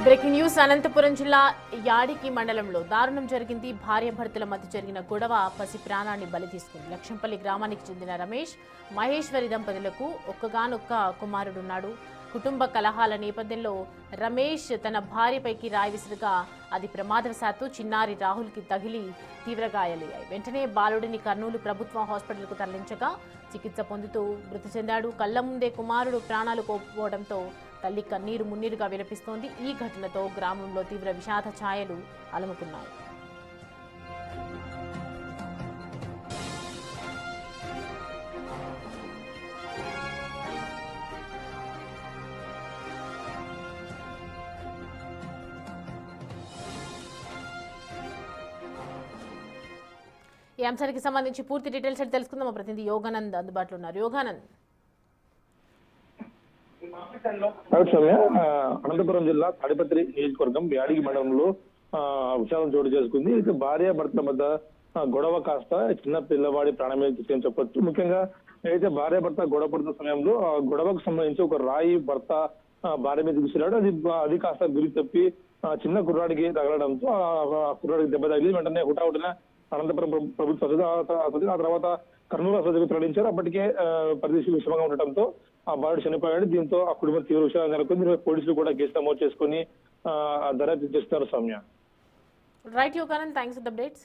Breaking news. Anantapuram జిల్లా యాడికి మండలంలో దారుణం జరిగింది. భార్య భర్తల మధ్య జరిగిన గొడవ పసి ప్రాణాన్ని బలి తీసుకుంది. లక్ష్మంపల్లి గ్రామానికి చెందిన రమేష్, మహేశ్వరి దంపతులకు ఒక్కగానొక్క కుమారుడున్నాడు. కుటుంబ కలహాల నేపథ్యంలో రమేష్ తన భార్యపైకి రాయి విసురుగా అది ప్రమాదవశాత్తు చిన్నారి రాహుల్కి తగిలి తీవ్ర గాయాలయ్యాయి. వెంటనే బాలుడిని కర్నూలు ప్రభుత్వ హాస్పిటల్కు తరలించగా చికిత్స పొందుతూ మృతి చెందాడు. కళ్ల ముందే కుమారుడు ప్రాణాలు కోల్పోవడంతో తల్లి కన్నీరు మున్నీరుగా విలపిస్తోంది. ఈ ఘటనతో గ్రామంలో తీవ్ర విషాద ఛాయలు అలుముకున్నాయి. ఈ అంశానికి సంబంధించి పూర్తి డీటెయిల్స్ తెలుసుకుందాం. మా ప్రతినిధి యోగానంద్ అందుబాటులో ఉన్నారు. యోగానంద్, అనంతపురం జిల్లా తాడిపత్రి నియోజకవర్గం యాడిగి మండలంలో విషాదం చోటు చేసుకుంది. అయితే భార్య భర్తల మధ్య గొడవ కాస్త చిన్న పిల్లవాడి ప్రాణమే తీసుకొని చెప్పొచ్చు. ముఖ్యంగా అయితే భార్య భర్త గొడవ పడుతున్న సమయంలో ఆ గొడవకు సంబంధించి ఒక రాయి భర్త భార్య మీద విసిరాడు. అది కాస్త గురి తప్పి చిన్న కుర్రాడికి తగలడంతో ఆ కుర్రాడికి దెబ్బ తగిలి వెంటనే హుటాహుటిన అనంతపురం ప్రభుత్వ ఆ తర్వాత కర్నూలు ఆసుపత్రికి తరలించారు. అప్పటికే పరిస్థితి విషమంగా ఉండటంతో ఆ బాలుడు చనిపోయాడు. దీంతో ఆ కుటుంబం తీవ్ర విషయాలు నెలకొంది. పోలీసులు కూడా కేసు నమోదు చేసుకుని దర్యాప్తు చేస్తున్నారు. Soumya. Right Yoganand, thanks for the updates.